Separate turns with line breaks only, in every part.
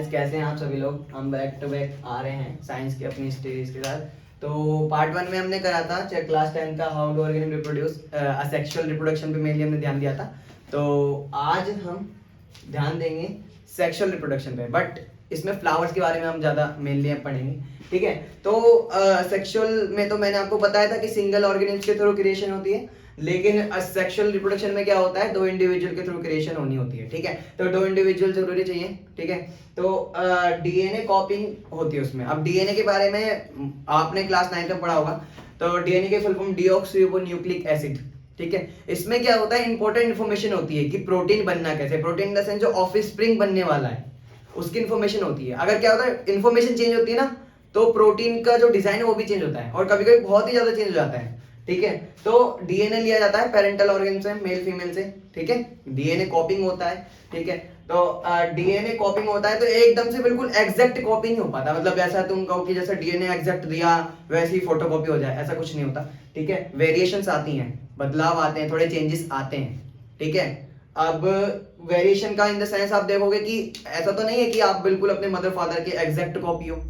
Guys, कैसे हैं आप सभी लोग। हम बैक टू बैक आ रहे हैं साइंस के अपनी सीरीज के साथ। तो पार्ट 1 में हमने करा था क्लास 10 का how to organic reproduce asexual reproduction पे मेनली हमने ध्यान दिया था। तो आज हम ध्यान देंगे सेक्सुअल रिप्रोडक्शन पे, बट इसमें फ्लावर्स के बारे में हम ज़्यादा मेनली पढ़ेंगे। ठीक है, तो सेक्सुअल में तो मैंने आपको बताया था कि सिंगल ऑर्गेनिज्म के थ्रू क्रिएशन होती है, लेकिन सेक्सुअल रिप्रोडक्शन में क्या होता है, दो इंडिविजुअल के थ्रू क्रिएशन होनी होती है। ठीक है, तो दो इंडिविजुअल जरूरी चाहिए। ठीक है, तो डीएनए कॉपिंग होती है उसमें। अब डीएनए के बारे में आपने क्लास 9 में पढ़ा होगा। तो डीएनए के फुल फॉर्म डीऑक्सीरिबोन्यूक्लिक एसिड। ठीक है, इसमें क्या होता है, इंपॉर्टेंट इन्फॉर्मेशन होती है कि प्रोटीन बनना कैसे, प्रोटीन इन द सेंस जो ऑफस्प्रिंग बनने वाला है उसकी इन्फॉर्मेशन होती है। अगर क्या होता है, इन्फॉर्मेशन चेंज होती है ना, तो प्रोटीन का जो डिजाइन है वो भी चेंज होता है, और कभी कभी बहुत ही ज्यादा चेंज हो जाता है। ठीक है, तो डीएनए लिया जाता है पेरेंटल ऑर्गन से, मेल फीमेल से। ठीक है, डीएनए कॉपिंग होता है। ठीक है, तो डीएनए कॉपिंग होता है तो एकदम से बिल्कुल एग्जैक्ट कॉपी नहीं हो पाता। मतलब ऐसा तुम कहो कि जैसे डीएनए एग्जैक्ट दिया वैसे ही फोटोकॉपी हो जाए, ऐसा कुछ नहीं होता। ठीक है, वेरिएशंस आती हैं, बदलाव आते हैं, थोड़े चेंजेस आते हैं। ठीक है, अब वेरिएशन का इन द सेंस आप देखोगे कि ऐसा तो नहीं है कि आप बिल्कुल अपने मदर फादर के एग्जैक्ट कॉपी हो,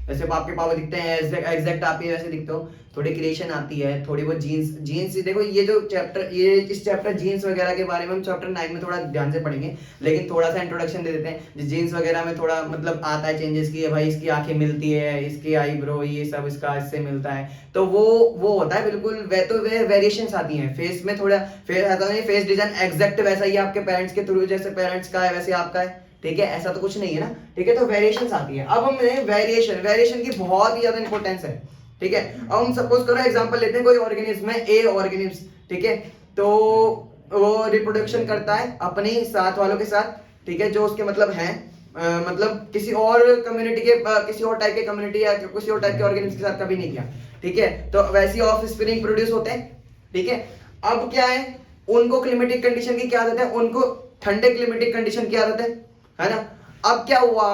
जैसे आपके पापा दिखते हैं एग्जैक्ट आप ही वैसे दिखते हो। थोड़ी क्रिएशन आती है, थोड़ी बहुत जीन्स देखो। ये जो चैप्टर, ये इस चैप्टर जीन्स वगैरह के बारे में हम चैप्टर 9 में थोड़ा ध्यान से पढ़ेंगे, लेकिन थोड़ा सा इंट्रोडक्शन दे देते हैं। जीन्स वगैरह में थोड़ा मतलब आता है चेंजेस की, भाई इसकी आंखें मिलती है, इसकी आईब्रो ये सब इसका इससे मिलता है। तो वो होता है बिल्कुल। तो वे वेरिएशंस आती हैं फेस में, थोड़ा फेस ऐसा नहीं फेस डिजाइन एग्जैक्ट वैसा ही आपके पेरेंट्स के थ्रू, जैसे पेरेंट्स का है वैसे आपका है। ठीक है, ऐसा तो कुछ नहीं है ना। ठीक है, तो वेरिएशंस आती है। अब हमने वेरिएशन की बहुत ही ज्यादा इंपॉर्टेंस है। ठीक है, अब हम सपोज करो एग्जांपल लेते हैं, कोई ऑर्गेनिज्म है, ए ऑर्गेनिज्म। ठीक है, तो वो रिप्रोडक्शन करता है अपने साथ वालों के साथ। ठीक है, जो उसके मतलब है मतलब किसी और कम्युनिटी के किसी और टाइप के कम्युनिटी या किसी और टाइप के ऑर्गेनिज्म के साथ कभी नहीं किया। ठीक है, तो वैसी ऑफ स्प्रिंग प्रोड्यूस होते हैं। ठीक है, अब क्या है, उनको क्लिमेटिक कंडीशन की क्या आदत है, उनको ठंडे क्लिमेटिक कंडीशन की आदत है ना। अब क्या हुआ,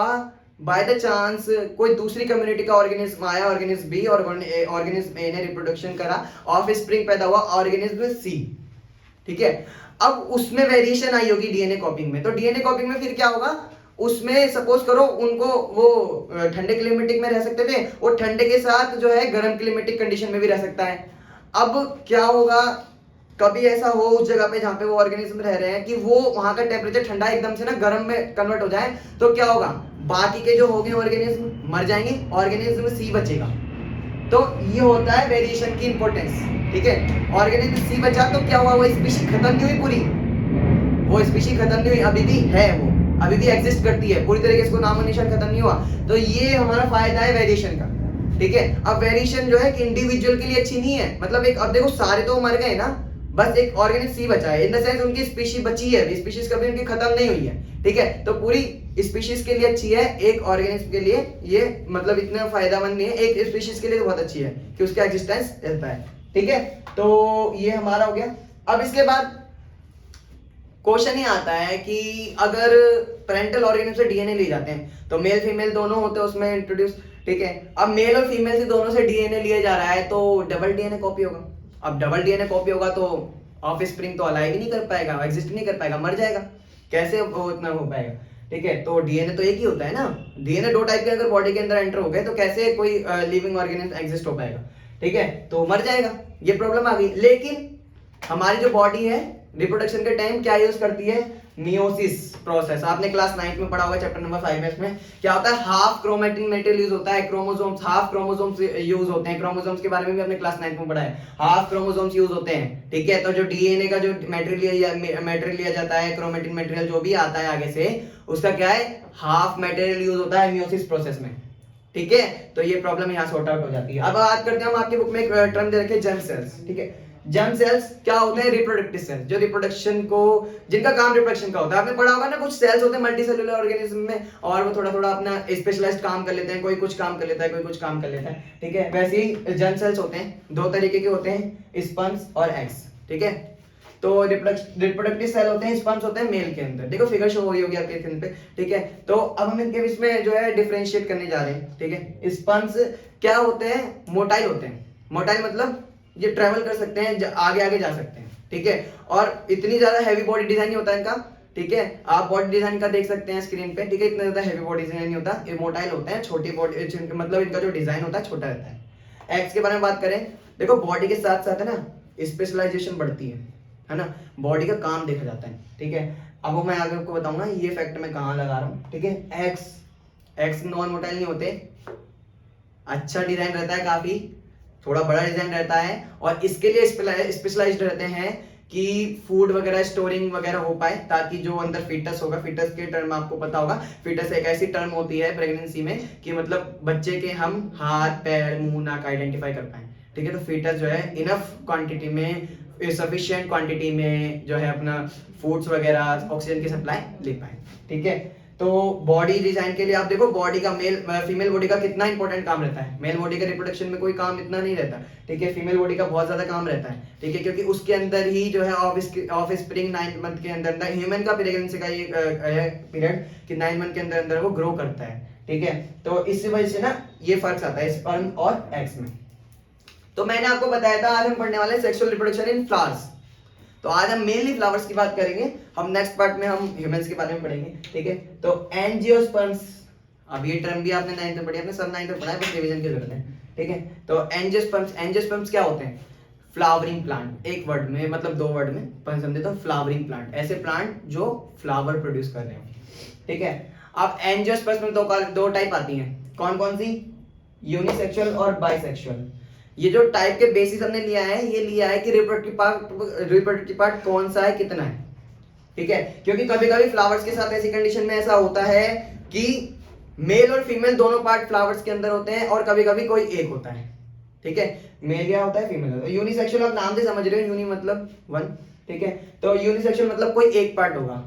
बाय द चांस कोई दूसरी कम्युनिटी का ऑर्गेनिज्म आया, ऑर्गेनिज्म बी, और ऑर्गेनिज्म ए ने रिप्रोडक्शन करा, ऑफ स्प्रिंग पैदा हुआ ऑर्गेनिज्म सी। ठीक है, अब उसमें वेरिएशन आई होगी डीएनए कॉपिंग में। तो डीएनए कॉपिंग में फिर क्या होगा, उसमें सपोज करो उनको वो ठंडे क्लिमेटिक में रह सकते थे, और ठंडे के साथ जो है गर्म क्लिमेटिक कंडीशन में भी रह सकता है। अब क्या होगा, कभी ऐसा हो उस जगह पे जहां पे वो ऑर्गेनिज्म रह रहे हैं कि वो वहां का टेम्परेचर ठंडा एकदम से ना गर्म में कन्वर्ट हो जाए, तो क्या होगा, बाकी के जो हो गए ऑर्गेनिज्म मर जाएंगे, ऑर्गेनिज्म सी बचेगा। तो ये होता है वेरिएशन की इंपॉर्टेंस। ठीक है, ऑर्गेनिज्म सी बचा तो क्या हुआ, वो स्पीशीज खत्म नहीं हुई पूरी, वो स्पीशीज खत्म नहीं हुई, अभी भी है, वो अभी भी एग्जिस्ट करती है पूरी तरीके से, उसको नामो निशान खत्म नहीं हुआ। तो ये हमारा फायदा है वेरिएशन का। ठीक है, अब वेरिएशन जो है कि इंडिविजुअल के लिए अच्छी नहीं है। मतलब एक, अब देखो सारे तो मर गए ना, बस एक ऑर्गेनिक सी बचा है, इन द सेंस उनकी स्पीशीज बची है, स्पीशीज कभी उनकी खत्म नहीं हुई है। ठीक है, तो पूरी स्पीशीज के लिए अच्छी है, एक ऑर्गेनिज्म के लिए ये मतलब इतना फायदेमंद नहीं है, एक स्पीशीज के लिए बहुत अच्छी है कि उसका एग्जिस्टेंस रहता है। ठीक है, तो ये हमारा हो गया। अब इसके बाद क्वेश्चन ही आता है कि अगर पेरेंटल ऑर्गेनिज्म से डीएनए ले जाते हैं तो मेल फीमेल दोनों होते हैं उसमें इंट्रोड्यूस। ठीक है, अब मेल और फीमेल से दोनों से डीएनए लिया जा रहा है, तो डबल डीएनए कॉपी होगा। अब डबल डीएनए कॉपी होगा तो ऑफ स्प्रिंग तो अलाइव ही नहीं कर पाएगा, एग्जिस्ट नहीं कर पाएगा, मर जाएगा। कैसे वो इतना हो पाएगा। ठीक है, तो डीएनए तो एक ही होता है ना, डीएनए दो टाइप के अगर बॉडी के अंदर एंटर हो गए तो कैसे कोई लिविंग ऑर्गेनिज्म एग्जिस्ट हो पाएगा। ठीक है, तो मर जाएगा, ये प्रॉब्लम आ गई। लेकिन हमारी जो बॉडी है रिप्रोडक्शन के टाइम क्या यूज करती है, मियोसिस प्रोसेस। आपने क्लास 9 में पढ़ा होगा चैप्टर नंबर 5 में। इसमें क्या होता है, हाफ क्रोमेटिन मेटेरियल यूज होता है, क्रोमोसोम्स, हाफ क्रोमोसोम्स यूज होते हैं। क्रोमोसोम्स के बारे में भी हमने क्लास 9 में पढ़ा है, हाफ क्रोमोसोम्स यूज होते हैं। ठीक है, तो जो डीएनए का जो मटेरियल लिया जाता है, क्रोमेटिन मटेरियल जो भी आता है आगे से, उसका क्या है, हाफ मटेरियल यूज होता है मियोसिस प्रोसेस में। ठीक है, तो ये प्रॉब्लम यहाँ सॉर्ट आउट हो जाती है। अब बात करते हैं हम, आपकी बुक में एक टर्म दे रखे जर्म सेल्स। ठीक है, जर्म सेल्स क्या होते हैं, रिप्रोडक्टिव सेल्स, जो रिप्रोडक्शन को, जिनका काम रिप्रोडक्शन का होता है। आपने पढ़ा होगा ना, कुछ सेल्स होते हैं मल्टी सेलुलर ऑर्गेनिज्म में, और वो थोड़ा थोड़ा अपना स्पेशलाइज्ड काम कर लेते हैं, कोई कुछ काम कर लेता है, कोई कुछ काम कर लेता है। ठीक है, वैसे ही जर्म सेल्स होते हैं, दो तरीके के होते हैं, स्पर्म्स और एग्स। ठीक है, तो रिप्रोडक्टिव सेल होते हैं, स्पर्म्स होते हैं मेल के अंदर। देखो फिगर शो हो रही होगी आपके स्क्रीन पे। ठीक है, तो अब हम इनके बीच में जो है डिफरेंशिएट करने जा रहे हैं। ठीक है, स्पर्म्स क्या होते हैं, मोटाइल होते हैं। मोटाइल मतलब ये ट्रेवल कर सकते हैं, आगे आगे जा सकते हैं। ठीक है, और इतनी ज्यादा हैवी बॉडी डिजाइन नहीं होता है इनका, ठीक है। आप बॉडी डिजाइन का देख सकते हैं स्क्रीन पे, ठीक है। इतना ज्यादा हैवी बॉडी डिजाइन नहीं होता, ये मोटाइल होते हैं, छोटी बॉडी, मतलब इनका जो डिजाइन होता है छोटा रहता है। एक्स के बारे में बात करें, देखो बॉडी के साथ साथ है ना स्पेशलाइजेशन बढ़ती है ना, बॉडी का काम देखा जाता है, ठीक है। अब वो मैं आगे आपको बताऊंगा ये फैक्ट मैं कहाँ लगा रहा हूँ, ठीक है। एक्स नॉन मोटाइल नहीं होते, अच्छा डिजाइन रहता है, काफी थोड़ा बड़ा डिजाइन रहता है, और इसके लिए स्पेशलाइज्ड रहते हैं कि फूड वगैरह स्टोरिंग वगैरह हो पाए, ताकि जो अंदर फीटस होगा, फीटस के टर्म आपको पता होगा, फीटस एक ऐसी टर्म होती है प्रेगनेंसी में कि मतलब बच्चे के हम हाथ पैर मुंह नाक आइडेंटिफाई कर पाए, ठीक है। तो फीटस जो है इनफ क्वांटिटी में, सफिशिएंट क्वांटिटी में जो है अपना फूड्स वगैरह ऑक्सीजन की सप्लाई ले पाए, ठीक है। तो बॉडी डिजाइन के लिए आप देखो बॉडी का फीमेल बॉडी का कितना इंपॉर्टेंट काम रहता है। मेल बॉडी का रिप्रोडक्शन में कोई काम इतना नहीं रहता, ठीक है। फीमेल बॉडी का बहुत ज्यादा काम रहता है, ठीक है, क्योंकि उसके अंदर ही जो है ऑफ स्प्रिंग 9th मंथ के अंदर ह्यूमन का प्रेगनेंसी का ये पीरियड कि 9th मंथ के अंदर अंदर वो ग्रो करता है, ठीक है। तो इसी वजह से ना ये फर्क आता है स्पर्म और एग्स में। तो मैंने आपको बताया था आज हम पढ़ने वाले सेक्सुअल रिप्रोडक्शन इन फ्लावर्स। तो आज हम मेनली फ्लावर्स की बात करेंगे, हम नेक्स्ट पार्ट में हम ह्यूमंस के बारे में पढ़ेंगे, ठीक है। तो एंजियोस्पर्म्स, अब ये टर्म भी आपने 9th में पढ़ी, आपने सब 9th में पढ़ा है, बस रिवीजन की जरूरत है, ठीक है। तो एंजियोस्पर्म्स क्या होते हैं? फ्लावरिंग प्लांट, एक वर्ड में मतलब दो वर्ड में पर समझे तो फ्लावरिंग प्लांट, ऐसे प्लांट जो फ्लावर प्रोड्यूस कर रहे हो, ठीक है। अब एंजियोस्पर्म्स में दो टाइप आती हैं, कौन कौन सी? यूनिसेक्सुअल और बाइसेक्सुअल। ये जो टाइप के बेसिस हमने लिया है, ये लिया है कि रिप्रोडक्टिव पार्ट कौन सा है, कितना है, ठीक है। क्योंकि कभी कभी फ्लावर्स के साथ ऐसी कंडीशन में ऐसा होता है कि मेल और फीमेल दोनों पार्ट फ्लावर्स के अंदर होते हैं, और कभी कभी कोई एक होता है, ठीक है। मेल क्या होता है, फीमेल होता है। यूनिसेक्सुअल आप नाम से समझ रहे हो, यूनि मतलब वन, ठीक है। तो यूनिसेक्सुअल मतलब कोई एक पार्ट होगा,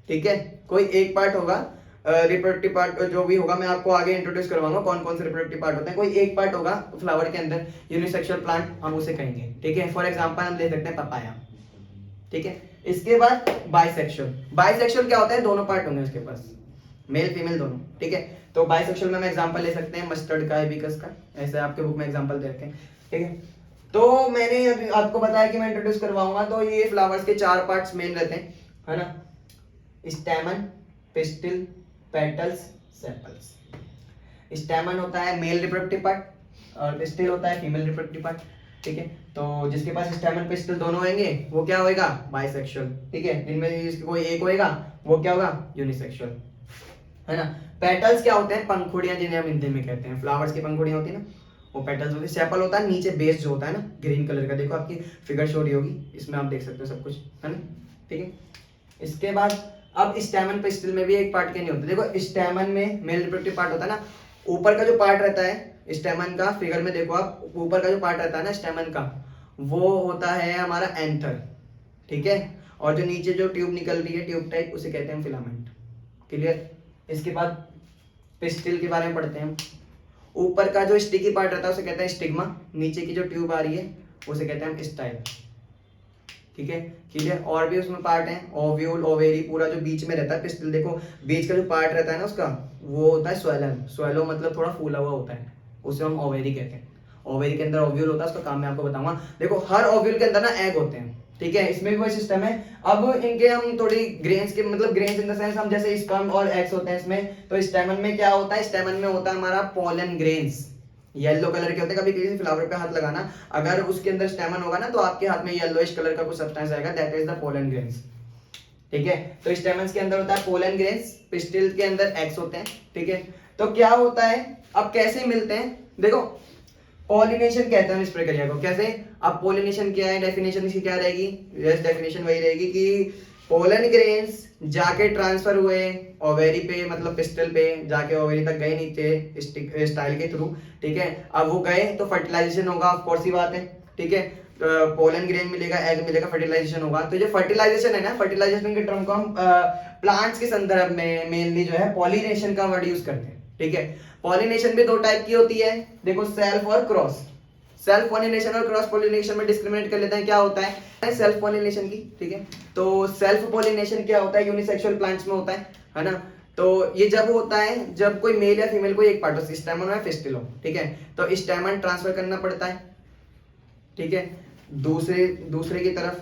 ठीक है, कोई एक पार्ट होगा। रिप्रोडक्टिव पार्ट जो भी होगा मैं आपको आगे इंट्रोड्यूस करवाऊंगा कौन कौन से रिप्रोडक्टिव पार्ट होते हैं, कोई एक पार्ट होगा फ्लावर के अंदर, यूनिसेक्सुअल प्लांट हम उसे कहेंगे, ठीक है। फॉर एग्जांपल हम ले सकते हैं पपाया, ठीक है। इसके बाद बाइसेक्सुअल क्या होता है? दोनों पार्ट होंगे उसके पास, मेल फीमेल दोनों, ठीक है। तो बाइसेक्सुअल में हम एग्जांपल ले सकते हैं मस्टर्ड का, हिबिस्कस का, ऐसे आपके बुक में एग्जांपल दे रखे हैं, ठीक है। तो मैंने अभी आपको बताया कि मैं इंट्रोड्यूस करवाऊंगा, तो ये फ्लावर्स के 4 पार्ट्स मेन रहते हैं, है ना। Stamen, pistil, petals, sepals. Stamen होता है मेल रिप्रोडक्टिव पार्ट और पिस्टिल होता है फीमेल रिप्रोडक्टिव पार्ट, ठीक है। तो जिसके पास स्टैमन पिस्टिल दोनों होंगे वो क्या होएगा? बाइसेक्सुअल, ठीक है। इनमें जिसके कोई एक होएगा वो क्या होगा? यूनिसेक्सुअल, है ना। पेटल्स क्या होते हैं? पंखुड़ियां, जिन्हें हम हिंदी में कहते हैं, फ्लावर्स की पंखुड़ियां होती है ना, वो पेटल्स होती है। सेपल होता है नीचे बेस जो होता है ना ग्रीन कलर का, देखो आपकी फिगर शो रही होगी, इसमें आप देख सकते हो सब कुछ, है ना, ठीक है। इसके बाद अब स्टैमन पिस्टिल में भी एक पार्ट के नहीं होते, देखो स्टैमन में मेल रिप्रोडक्टिव पार्ट होता है ना, ऊपर का जो पार्ट रहता है स्टैमन का, फिगर में देखो आप, ऊपर का जो पार्ट रहता है ना स्टैमन का, वो होता है हमारा एंथर, ठीक है। और जो नीचे जो ट्यूब निकल रही है ट्यूब टाइप, उसे कहते हैं फिलामेंट, क्लियर। इसके बाद पिस्टिल के बारे में पढ़ते हैं हम। ऊपर का जो स्टिकी पार्ट रहता है उसे कहते हैं स्टिग्मा, नीचे की जो ट्यूब आ रही है उसे कहते हैं स्टाइल, ठीक है, क्लियर। और भी उसमें पार्ट है, ओव्यूल, ओवेरी, पूरा जो बीच में रहता है पिस्टिल, देखो बीच का जो पार्ट रहता है ना उसका, वो होता है स्वेलन, स्वेलो मतलब थोड़ा फूला हुआ होता है, उसे हम ओवेरी कहते हैं। ओवेरी के अंदर ओव्यूल होता है, उसका काम मैं आपको बताऊंगा। देखो हर ओव्यूल के अंदर ना एग होते हैं, ठीक है, इसमें भी वही सिस्टम है। अब इनके हम थोड़ी ग्रेन्स के, मतलब ग्रेन्स इन द सेंस हम जैसे स्पर्म और एग्स होते हैं इसमें, तो स्टेमन में क्या होता है? स्टेमन में होता है हमारा पोलन ग्रेन्स, येलो कलर के होते हैं। कभी किसी फ्लावर पे हाथ लगाना, अगर उसके अंदर स्टेमन होगा ना तो आपके हाथ में येलोइश कलर का कुछ सब्सटेंस आएगा, that is the pollen grains, ठीक है। तो स्टेमन्स के अंदर होता है पोलन ग्रेन्स, पिस्टिल के अंदर एग्स होते हैं, ठीक है। तो क्या होता है, अब कैसे मिलते हैं? देखो पॉलिनेशन कहते हैं इस प्रक्रिया को, कैसे? अब पॉलिनेशन क्या है, डेफिनेशन इसकी क्या रहेगी? यस, डेफिनेशन वही रहेगी कि पोलन ग्रेन्स जाके ट्रांसफर हुए ओवेरी पे, मतलब पिस्टल पे जाके ओवेरी तक गए नीचे स्टाइल के थ्रू, ठीक है। अब वो गए तो फर्टिलाइजेशन होगा, ऑफ कोर्स ही बात है, ठीक है। पोलन ग्रेन मिलेगा, एग मिलेगा, फर्टिलाइजेशन होगा। तो जो फर्टिलाइजेशन है ना, फर्टिलाइजेशन के टर्म को हम प्लांट्स के संदर्भ में मेनली जो है पॉलिनेशन का वर्ड यूज करते हैं, ठीक है। पॉलिनेशन भी दो टाइप की होती है, देखो सेल्फ और क्रॉस। सेल्फ पॉलिनेशन और क्रॉस पॉलिनेशन में डिस्क्रिमिनेट कर लेते हैं, क्या होता है सेल्फ पॉलिनेशन की, ठीक है। तो सेल्फ पॉलिनेशन क्या होता है? यूनिसेक्सुअल प्लांट्स में होता है ना। तो ये जब होता है जब कोई मेल या फीमेल कोई एक पार्ट हो, स्टैमन हो या फिस्टिल हो, ठीक है। तो स्टैमन ट्रांसफर करना पड़ता है, ठीक है, दूसरे की तरफ,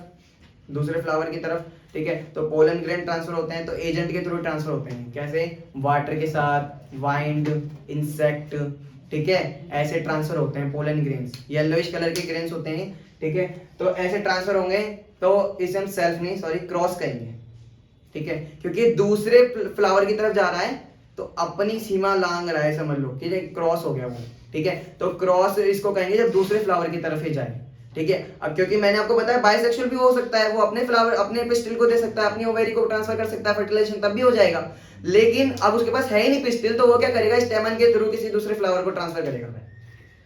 दूसरे फ्लावर की तरफ, ठीक है। तो पोलन ग्रेन ट्रांसफर होते हैं तो एजेंट के थ्रू ट्रांसफर होते हैं, कैसे, वाटर के साथ, वाइंड, इंसेक्ट, ठीक है, ऐसे ट्रांसफर होते हैं पोलन ग्रेन्स, येलोइश कलर के ग्रेन्स होते हैं, ठीक है। तो ऐसे ट्रांसफर होंगे तो इसे हम सेल्फ नहीं सॉरी क्रॉस कहेंगे, ठीक है, क्योंकि दूसरे फ्लावर की तरफ जा रहा है तो अपनी सीमा लांग रहा है, समझ लो कि क्रॉस हो गया वो, ठीक है। तो क्रॉस इसको कहेंगे जब दूसरे फ्लावर की तरफ ही जाए, ठीक है। अब क्योंकि मैंने आपको बताया बाइसेक्सुअल भी हो सकता है, वो अपने फ्लावर अपने पिस्टिल को दे सकता है, अपनी ओवेरी को ट्रांसफर कर सकता है, फर्टिलाइजेशन तब भी हो जाएगा। लेकिन अब उसके पास है ही नहीं पिस्टिल, तो वो क्या करेगा, स्टेमन के थ्रू किसी दूसरे फ्लावर को ट्रांसफर करेगा,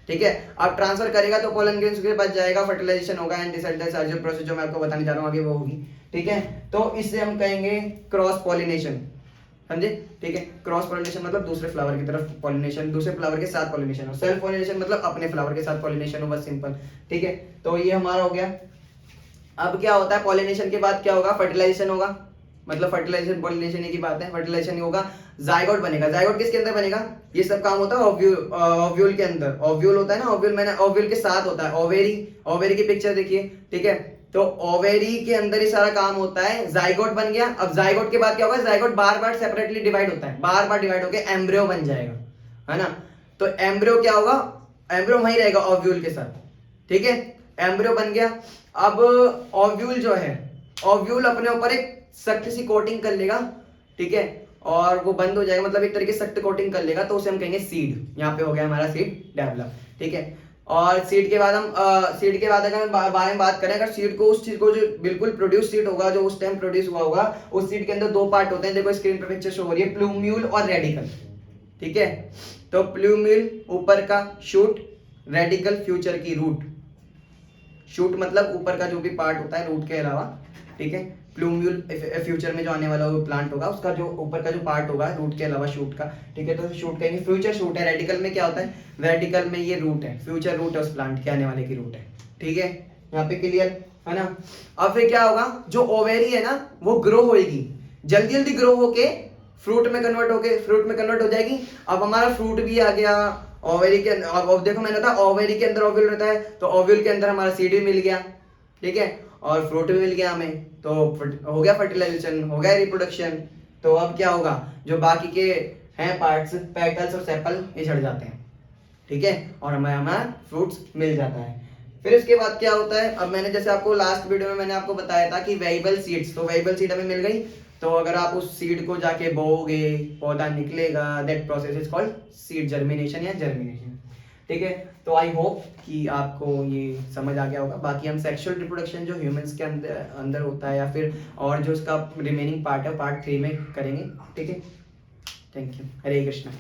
ठीक है। अब ट्रांसफर करेगा तो पोलन ग्रेन्स के पास जाएगा, फर्टिलाइजेशन होगा, एंड डिसल्टेशन प्रोसेस जो मैं आपको बताने जा रहा हूँ आगे वो होगी, ठीक है। तो इससे हम कहेंगे क्रॉस पॉलिनेशन, समझे, ठीक है। क्रॉस पॉलिनेशन मतलब दूसरे फ्लावर की तरफ पॉलिनेशन, दूसरे फ्लावर के साथ पॉलिनेशन हो। सेल्फ पॉलिनेशन मतलब अपने फ्लावर के साथ पॉलिनेशन हो, बस सिंपल, ठीक है। तो ये हमारा हो गया। अब क्या होता है, पॉलिनेशन के बाद क्या होगा, फर्टिलाइजेशन होगा, मतलब फर्टिलाइजेशन पॉलिनेशन की बात है, फर्टिलाइजेशन होगा, जाइगोट बनेगा। जाइगोट किसके अंदर बनेगा, ये सब काम होता है ओव्यूल के अंदर। ओव्यूल होता है ना, ओव्यूल मैंने ओव्यूल के साथ होता है, ओवेरी की पिक्चर देखिए, ठीक है। तो ओवेरी के अंदर ही सारा काम होता है, जाइगोट बन गया। अब जाइगोट के बाद क्या होगा, जाइगोट बार बार सेपरेटली डिवाइड होता है, बार बार डिवाइड होकर एम्ब्रियो बन जाएगा, है ना। तो एम्ब्रियो क्या होगा, एम्ब्रियो वहीं रहेगा ओव्यूल के साथ, ठीक है। एम्ब्रियो बन गया। अब ओव्यूल जो है, ओव्यूल अपने ऊपर एक सख्त सी कोटिंग कर लेगा, ठीक है, और वो बंद हो जाएगा, मतलब एक तरीके से सख्त कोटिंग कर लेगा, तो उसे हम कहेंगे सीड। यहाँ पे हो गया हमारा सीड डेवलप, ठीक है। और सीड के बाद अगर हम बारे में बात करें, अगर सीड को, उस चीज को जो बिल्कुल प्रोड्यूस सीड होगा, जो उस टाइम प्रोड्यूस हुआ होगा, उस सीड के अंदर दो पार्ट होते हैं, देखो स्क्रीन पर पिक्चर शो हो रही है, प्लूम्यूल और रेडिकल, ठीक है। तो प्लूम्यूल ऊपर का शूट, रेडिकल फ्यूचर की रूट। शूट मतलब ऊपर का जो भी पार्ट होता है रूट के अलावा, ठीक है। प्लूम्यूल फ्यूचर में जो आने वाला वो प्लांट होगा, उसका जो ऊपर का जो पार्ट होगा रूट के अलावा शूट का, ठीक है। तो शूट कहेंगे, फ्यूचर शूट है। रेडिकल में क्या होता है, रेडिकल में ये रूट है, फ्यूचर रूट है, उस प्लांट के आने वाले की रूट है, ठीक है। यहाँ पे क्लियर है ना। अब फिर क्या होगा, जो ओवेरी है ना वो ग्रो होएगी, जल्दी जल्दी ग्रो होके फ्रूट में कन्वर्ट हो जाएगी। अब हमारा फ्रूट भी आ गया ओवेरी के अंदर। अब देखो मैंने कहा ओवेरी के अंदर ओव्यूल रहता है, तो ओव्यूल के अंदर हमारा सीड भी मिल गया, ठीक है, और फ्रूट भी मिल गया हमें, तो हो गया फर्टिलाइजेशन, हो गया रिप्रोडक्शन। तो अब क्या होगा, जो बाकी के हैं पार्ट्स, पेटल्स और सेपल, ये झड़ जाते हैं, ठीक है, और हमारा फ्रूट्स मिल जाता है। फिर इसके बाद क्या होता है, अब मैंने जैसे आपको लास्ट वीडियो में मैंने आपको बताया था कि वेरिएबल सीड्स, तो वेरिएबल सीड हमें मिल गई, तो अगर आप उस सीड को जाके बोओगे, पौधा निकलेगा, that process is called seed germination या जर्मिनेशन, ठीक है। तो आई होप कि आपको ये समझ आ गया होगा। बाकी हम सेक्सुअल रिप्रोडक्शन जो ह्यूमंस के अंदर होता है, या फिर और जो उसका रिमेनिंग पार्ट है, पार्ट 3 में करेंगे, ठीक है। Thank you, Hare Krishna.